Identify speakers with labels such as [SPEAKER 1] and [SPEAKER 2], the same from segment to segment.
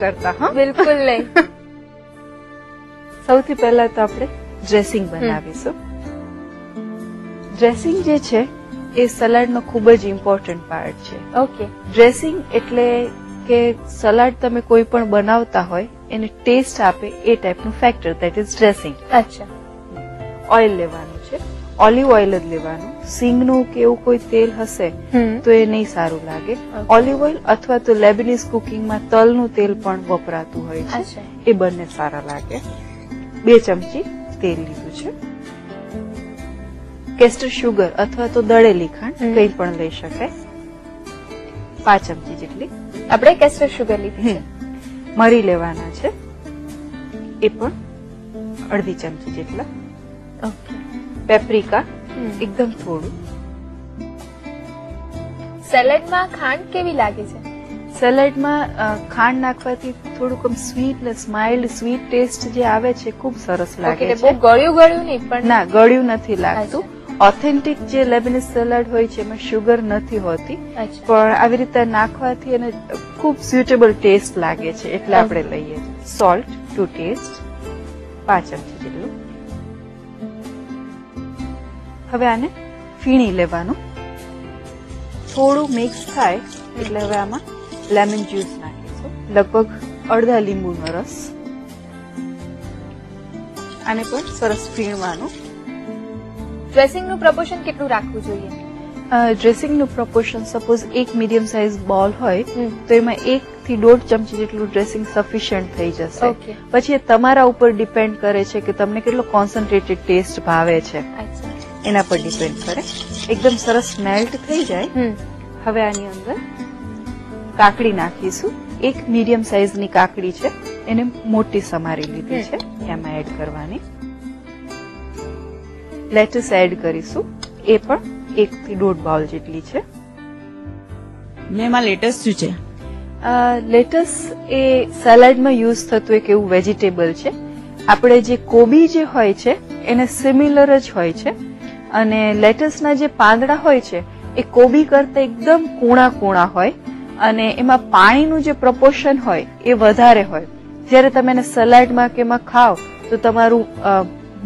[SPEAKER 1] કરતા. હા,
[SPEAKER 2] બિલકુલ નહીં.
[SPEAKER 1] સૌથી પહેલા તો આપણે ડ્રેસિંગ બનાવીશું. ડ્રેસિંગ જે છે એ સલાડનો ખૂબ જ ઇમ્પોર્ટન્ટ પાર્ટ છે.
[SPEAKER 2] ઓકે.
[SPEAKER 1] ડ્રેસિંગ એટલે કે સલાડ તમે કોઈ પણ બનાવતા હોય એને ટેસ્ટ આપે એ ટાઈપનું ફેક્ટર, ધેટ ઇઝ ડ્રેસિંગ.
[SPEAKER 2] અચ્છા.
[SPEAKER 1] ઓઇલ લેવાનું છે, ઓલિવ ઓઇલ જ લેવાનું. સિંગનું કે એવું કોઈ તેલ હશે તો એ નહીં સારું લાગે. ઓલિવ ઓઇલ અથવા તો લેબનીઝ કુકિંગમાં તલનું તેલ પણ વપરાતું હોય છે, એ બંને સારા લાગે. 2 ચમચી તેલ લીધું છે. કેસ્ટર શુગર અથવા તો દળેલી ખાંડ કંઈ પણ લઈ શકાય. 5 ચમચી જેટલી
[SPEAKER 2] આપણે કેસ્ટર શુગર લીધી છે.
[SPEAKER 1] મરી લેવાના છે, એ પણ અડધી ચમચી જેટલા.
[SPEAKER 2] ઓકે.
[SPEAKER 1] પેપ્રિકા એકદમ થોડું.
[SPEAKER 2] સેલેડમાં ખાંડ કેવી લાગે છે?
[SPEAKER 1] સેલેડમાં ખાંડ નાખવાથી થોડુંક સ્વીટ ને સ્માઇલ્ડ સ્વીટ ટેસ્ટ જે આવે છે ખૂબ સરસ લાગે છે.
[SPEAKER 2] બહુ ગળ્યું નહીં પણ.
[SPEAKER 1] ના, ગળ્યું નથી લાગતું. ઓથેન્ટિક જે લેબનીઝ સલાડ હોય છે એમાં શુગર નથી હોતી, પણ આવી રીતે નાખવાથી એને ખૂબ સ્યુટેબલ ટેસ્ટ લાગે છે, એટલે આપણે લઈએ. સોલ્ટ ટુ ટેસ્ટ 5 ચમચી જેટલું. હવે આને ફીણી લેવાનું. થોડું મિક્સ થાય એટલે હવે આમાં લેમન જ્યુસ નાખીશું, લગભગ અડધા લીંબુનો રસ. આને પણ સરસ ફીણવાનું.
[SPEAKER 2] ડ્રેસિંગનું પ્રપોર્શન કેટલું રાખવું જોઈએ?
[SPEAKER 1] ડ્રેસિંગનું પ્રપોર્શન સપોઝ એક મીડિયમ સાઇઝ બોલ હોય તો એમાં 1 થી 1.5 ચમચી જેટલું ડ્રેસિંગ સફિશિયન્ટ થઈ જશે. પછી એ તમારા ઉપર ડિપેન્ડ કરે છે કે તમને કેટલો કોન્સન્ટ્રેટેડ ટેસ્ટ ભાવે છે, એના પર ડિપેન્ડ કરે. એકદમ સરસ મેલ્ટ થઈ જાય. હવે આની અંદર કાકડી નાખીશું. 1 મીડિયમ સાઇઝની કાકડી છે, એને મોટી સમારી લીધી છે, એમાં એડ કરવાની. લેટસ એડ કરીશું, એ પણ 1 થી 1.5 બાઉલ જેટલી છે.
[SPEAKER 3] એમાં લેટસ શું છે?
[SPEAKER 1] લેટસ એ સલાડમાં યુઝ થતું એક એવું વેજીટેબલ છે. આપણે જે કોબી જે હોય છે એને સિમિલર જ હોય છે, અને લેટસના જે પાંદડા હોય છે એ કોબી કરતા એકદમ કૂણા કૂણા હોય, અને એમાં પાણીનું જે પ્રપોર્શન હોય એ વધારે હોય. જ્યારે તમે એને સલાડમાં કે એમાં ખાઓ તો તમારું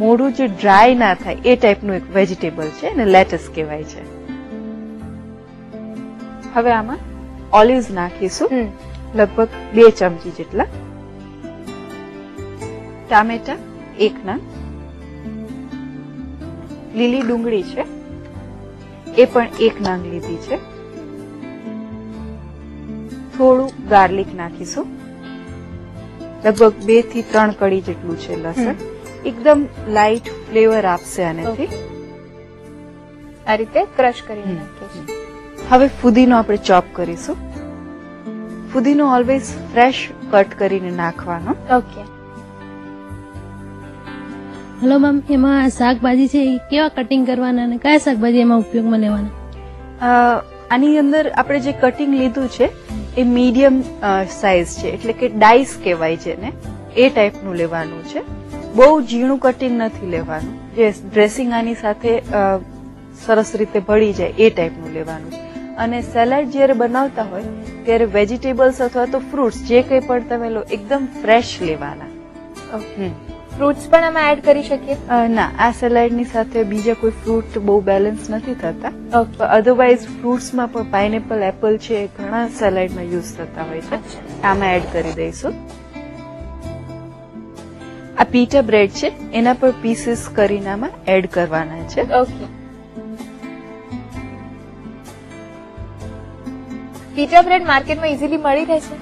[SPEAKER 1] મોઢું જે ડ્રાય ના થાય એ ટાઈપનું એક વેજીટેબલ છે, અને લેટસ કહેવાય છે. હવે આમાં ઓલિવ્સ નાખીશું, લગભગ 2 ચમચી જેટલા. ટામેટા 1 નંગ. લીલી ડુંગળી છે, એ પણ 1 નંગ લીધી છે. થોડું ગાર્લિક નાખીશું, લગભગ 2 થી 3 કળી જેટલું છે લસણ. એકદમ લાઇટ ફ્લેવર આપશે આનેથી.
[SPEAKER 2] આ રીતે ક્રશ કરીને નાખીશું.
[SPEAKER 1] હવે ફુદીનો આપણે ચોપ કરીશું. ફુદીનો ઓલવેઝ ફ્રેશ કટ કરીને નાખવાનો.
[SPEAKER 2] ઓકે.
[SPEAKER 4] હેલો મેમ, એમાં શાકભાજી છે એ કેવા કટિંગ કરવાના અને કયા શાકભાજી એમાં ઉપયોગમાં લેવાના?
[SPEAKER 1] આની અંદર આપણે જે કટિંગ લીધું છે એ મીડિયમ સાઇઝ છે, એટલે કે ડાઈસ કહેવાય છે ને, એ ટાઈપનું લેવાનું છે. બહુ ઝીણું કટિંગ નથી લેવાનું, જે ડ્રેસિંગ આની સાથે સરસ રીતે ભળી જાય એ ટાઈપનું લેવાનું. અને સેલાડ જ્યારે બનાવતા હોય ત્યારે વેજીટેબલ્સ અથવા તો ફ્રૂટ્સ જે કંઈ પણ તમે લો એકદમ ફ્રેશ લેવાના.
[SPEAKER 2] ફ્રૂટ્સ પણ અમે એડ કરી શકીએ?
[SPEAKER 1] ના, આ સલાડની સાથે બીજા કોઈ ફ્રૂટ બહુ બેલેન્સ નથી થતા. અધરવાઇઝ ફ્રૂટ્સમાં પણ પાઇનેપલ, એપલ છે, ઘણા સલાડમાં યુઝ થતા હોય છે. આમાં એડ કરી દઈશું. આ પીટા બ્રેડ છે, એના પર પીસીસ કરીને આમાં એડ કરવાના છે.
[SPEAKER 2] ઓકે. પીટા બ્રેડ માર્કેટમાં ઇઝીલી મળી રહેશે?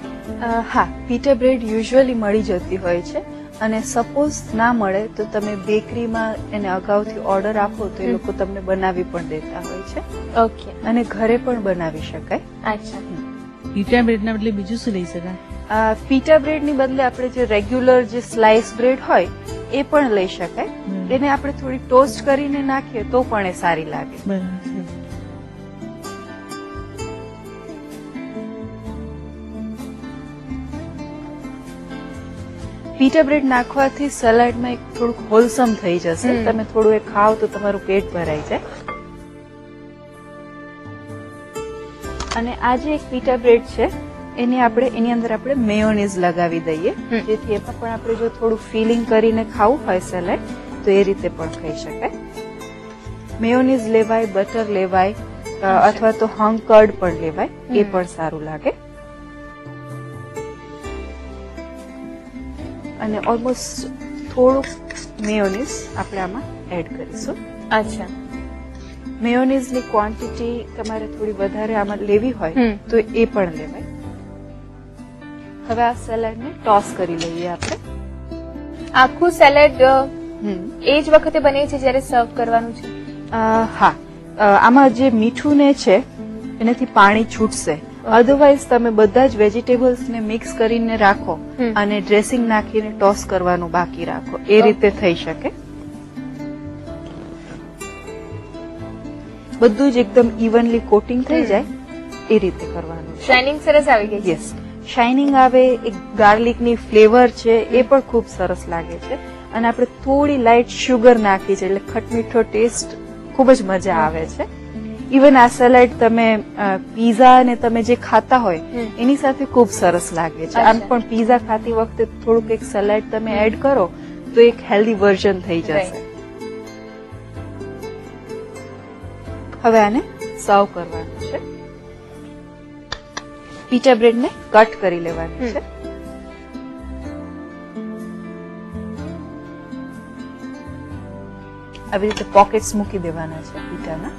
[SPEAKER 1] હા, પીટા બ્રેડ યુઝ્યુઅલી મળી જતી હોય છે, અને સપોઝ ના મળે તો તમે બેકરીમાં એને અગાઉથી ઓર્ડર આપો તો એ લોકો તમને બનાવી પણ દેતા હોય છે.
[SPEAKER 2] ઓકે.
[SPEAKER 1] અને ઘરે પણ બનાવી શકાય.
[SPEAKER 2] અચ્છા.
[SPEAKER 3] પીટા બ્રેડના બદલે બીજું શું લઈ શકાય?
[SPEAKER 1] પીટા બ્રેડની બદલે આપણે જે રેગ્યુલર જે સ્લાઇસ બ્રેડ હોય એ પણ લઈ શકાય. એને આપણે થોડી ટોસ્ટ કરીને નાખીએ તો પણ એ સારી લાગે. પીટા બ્રેડ નાખવાથી સલાડમાં એક થોડુંક હોલસમ થઈ જશે. તમે થોડું એ ખાઓ તો તમારું પેટ ભરાઈ જાય. અને આ જે એક પીટા બ્રેડ છે એની અંદર આપણે મેયોનીઝ લગાવી દઈએ, જેથી એમાં પણ આપણે જો થોડું ફિલિંગ કરીને ખાવું હોય સેલેડ તો એ રીતે પણ ખાઈ શકાય. મેયોનીઝ લેવાય, બટર લેવાય, અથવા તો હંગ કર્ડ પણ લેવાય, એ પણ સારું લાગે. અને ઓલમોસ્ટ થોડુંક મેયોનીઝ આપણે આમાં એડ કરીશું.
[SPEAKER 2] અચ્છા,
[SPEAKER 1] મેયોનીઝની ક્વોન્ટિટી તમારે થોડી વધારે આમાં લેવી હોય તો એ પણ લેવાય. હવે આ સેલેડને ટોસ કરી લઈએ આપણે.
[SPEAKER 2] આખું સેલેડ એ જ વખતે બને છે જ્યારે સર્વ કરવાનું છે?
[SPEAKER 1] હા, આમાં જે મીઠું ને છે એનાથી પાણી છૂટશે. અધરવાઇઝ તમે બધા જ વેજીટેબલ્સ ને મિક્સ કરીને રાખો અને ડ્રેસિંગ નાખીને ટોસ કરવાનું બાકી રાખો, એ રીતે થઈ શકે. બધું જ એકદમ ઇવનલી કોટિંગ થઈ જાય એ રીતે કરવાનું.
[SPEAKER 2] શાઇનિંગ સરસ આવી ગઈ છે.
[SPEAKER 1] યસ, શાઇનિંગ આવે, એક ગાર્લિકની ફ્લેવર છે એ પણ ખૂબ સરસ લાગે છે. અને આપણે થોડી લાઇટ શુગર નાખી છે એટલે ખટમીઠો ટેસ્ટ ખૂબ જ મજા આવે છે. ઇવન આ સેલેડ તમે પીઝા ને તમે જે ખાતા હોય એની સાથે ખૂબ સરસ લાગે છે. આમ પણ પીઝા ખાતી વખતે થોડુંક એક સેલેડ તમે એડ કરો તો એક હેલ્ધી વર્ઝન થઈ જશે. હવે આને સર્વ કરવાનું છે. પીટા બ્રેડને કટ કરી લેવાનું છે. આવી રીતે પોકેટ્સ મૂકી દેવાના છે પીટાના.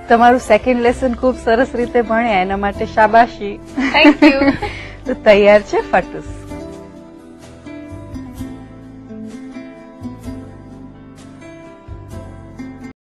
[SPEAKER 1] તમારું સેકન્ડ લેસન ખૂબ સરસ રીતે ભણ્યા, એના માટે શાબાશી.
[SPEAKER 2] Thank you.
[SPEAKER 1] તો તૈયાર છે ફટુસ.